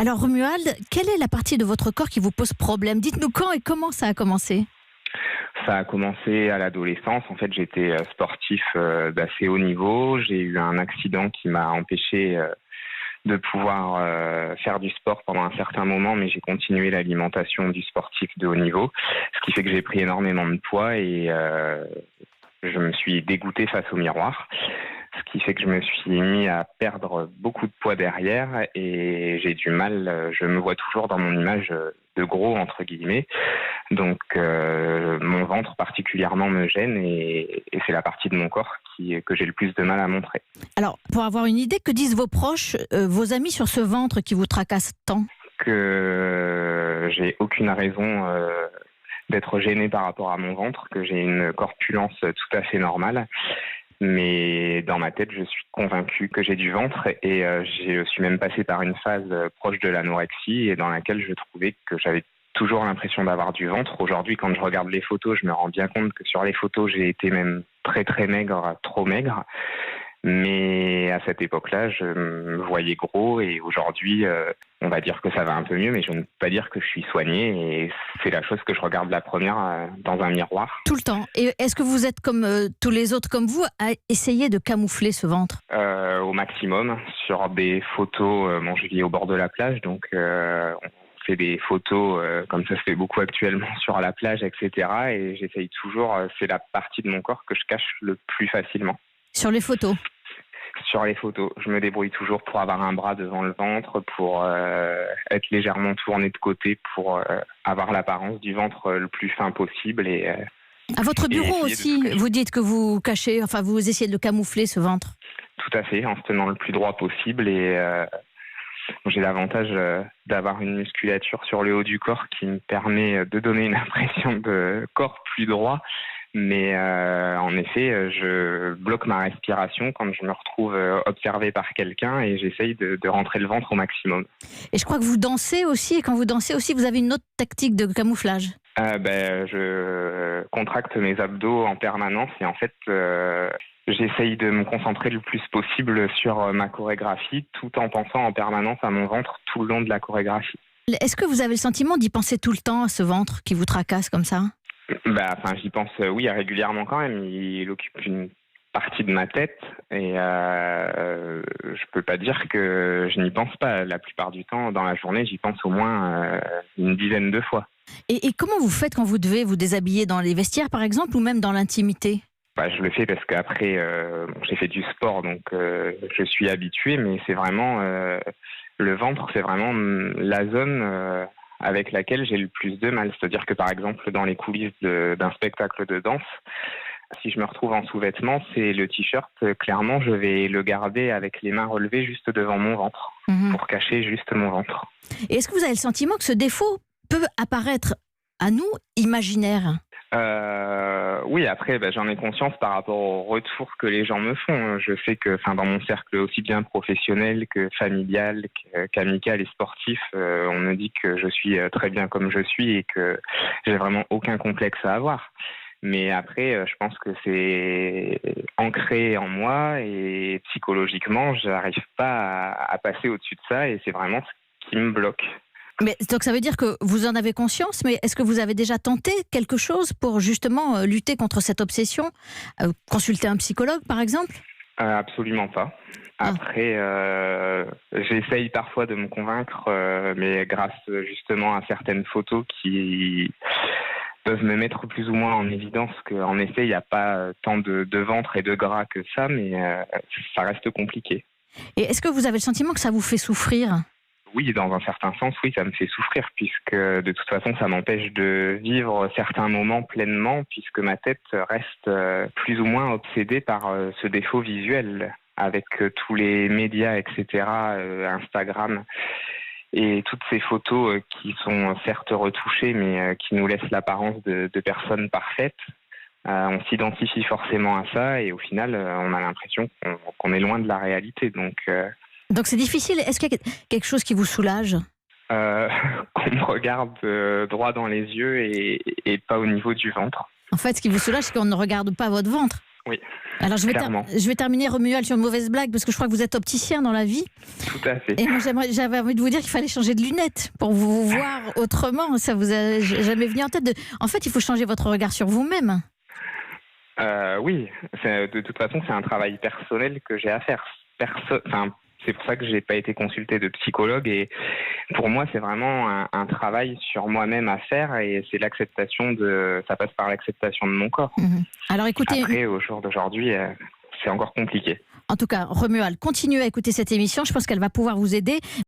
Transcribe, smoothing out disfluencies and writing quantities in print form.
Alors Romuald, quelle est la partie de votre corps qui vous pose problème? Dites-nous quand et comment ça a commencé. Ça a commencé à l'adolescence. En fait, j'étais sportif d'assez haut niveau. J'ai eu un accident qui m'a empêché de pouvoir faire du sport pendant un certain moment, mais j'ai continué l'alimentation du sportif de haut niveau, ce qui fait que j'ai pris énormément de poids et je me suis dégoûté face au miroir, ce qui fait que je me suis mis à perdre beaucoup de poids derrière et j'ai du mal, je me vois toujours dans mon image de gros, entre guillemets. Donc mon ventre particulièrement me gêne et c'est la partie de mon corps que j'ai le plus de mal à montrer. Alors, pour avoir une idée, que disent vos proches, vos amis sur ce ventre qui vous tracasse tant? Que j'ai aucune raison d'être gêné par rapport à mon ventre, que j'ai une corpulence tout à fait normale. Mais dans ma tête, je suis convaincu que j'ai du ventre et je suis même passé par une phase proche de l'anorexie et dans laquelle je trouvais que j'avais toujours l'impression d'avoir du ventre. Aujourd'hui, quand je regarde les photos, je me rends bien compte que sur les photos, j'ai été même très très maigre, trop maigre. Mais à cette époque-là, je me voyais gros et aujourd'hui, on va dire que ça va un peu mieux, mais je ne peux pas dire que je suis soigné et c'est la chose que je regarde la première dans un miroir. Tout le temps. Et est-ce que vous êtes comme tous les autres comme vous à essayer de camoufler ce ventre? Au maximum, sur des photos, je vis au bord de la plage, donc on fait des photos comme ça se fait beaucoup actuellement sur la plage, etc. Et j'essaye toujours, c'est la partie de mon corps que je cache le plus facilement. Sur les photos? Sur les photos, je me débrouille toujours pour avoir un bras devant le ventre, pour être légèrement tourné de côté, pour avoir l'apparence du ventre le plus fin possible. Et à votre bureau aussi, vous dites que vous cachez, enfin vous essayez de le camoufler ce ventre? Tout à fait, en se tenant le plus droit possible. Et j'ai l'avantage d'avoir une musculature sur le haut du corps qui me permet de donner une impression de corps plus droit. Mais en effet, je bloque ma respiration quand je me retrouve observé par quelqu'un et j'essaye de rentrer le ventre au maximum. Et je crois que vous dansez aussi, et quand vous dansez aussi, vous avez une autre tactique de camouflage. Je contracte mes abdos en permanence et en fait, j'essaye de me concentrer le plus possible sur ma chorégraphie tout en pensant en permanence à mon ventre tout le long de la chorégraphie. Est-ce que vous avez le sentiment d'y penser tout le temps à ce ventre qui vous tracasse comme ça? J'y pense, oui, régulièrement quand même. Il occupe une partie de ma tête et je peux pas dire que je n'y pense pas. La plupart du temps, dans la journée, j'y pense au moins une dizaine de fois. Et comment vous faites quand vous devez vous déshabiller dans les vestiaires, par exemple, ou même dans l'intimité? Je le fais parce qu'après, j'ai fait du sport, donc je suis habitué, mais c'est vraiment le ventre, c'est vraiment la zone avec laquelle j'ai le plus de mal. C'est-à-dire que par exemple, dans les coulisses d'un spectacle de danse, si je me retrouve en sous-vêtements, c'est le t-shirt, clairement, je vais le garder avec les mains relevées juste devant mon ventre, pour cacher juste mon ventre. Et est-ce que vous avez le sentiment que ce défaut peut apparaître à nous imaginaire? Oui, après, j'en ai conscience par rapport au retour que les gens me font. Je sais que, dans mon cercle aussi bien professionnel que familial, qu'amical et sportif, on me dit que je suis très bien comme je suis et que j'ai vraiment aucun complexe à avoir. Mais après, je pense que c'est ancré en moi et psychologiquement, j'arrive pas à passer au-dessus de ça et c'est vraiment ce qui me bloque. Mais donc ça veut dire que vous en avez conscience, mais est-ce que vous avez déjà tenté quelque chose pour justement lutter contre cette obsession? Consulter un psychologue par exemple? Absolument pas. Après, j'essaye parfois de me convaincre, mais grâce justement à certaines photos qui peuvent me mettre plus ou moins en évidence qu'en effet, il n'y a pas tant de ventre et de gras que ça, mais ça reste compliqué. Et est-ce que vous avez le sentiment que ça vous fait souffrir? Oui, dans un certain sens, oui, ça me fait souffrir, puisque de toute façon, ça m'empêche de vivre certains moments pleinement, puisque ma tête reste plus ou moins obsédée par ce défaut visuel, avec tous les médias, etc., Instagram, et toutes ces photos qui sont certes retouchées, mais qui nous laissent l'apparence de personnes parfaites. On s'identifie forcément à ça, et au final, on a l'impression qu'on est loin de la réalité, Donc c'est difficile. Est-ce qu'il y a quelque chose qui vous soulage? Qu'on me regarde droit dans les yeux et pas au niveau du ventre. En fait, ce qui vous soulage, c'est qu'on ne regarde pas votre ventre. Oui. Alors je vais terminer, Romuald, sur une mauvaise blague, parce que je crois que vous êtes opticien dans la vie. Tout à fait. Et moi j'avais envie de vous dire qu'il fallait changer de lunettes pour vous voir autrement. Ça vous a jamais venu en tête En fait, il faut changer votre regard sur vous-même. Oui, de toute façon, c'est un travail personnel que j'ai à faire. C'est pour ça que j'ai pas été consulté de psychologue, et pour moi, c'est vraiment un travail sur moi-même à faire, et c'est ça passe par l'acceptation de mon corps. Alors écoutez. Après, au jour d'aujourd'hui, c'est encore compliqué. En tout cas, Romuald, continuez à écouter cette émission. Je pense qu'elle va pouvoir vous aider.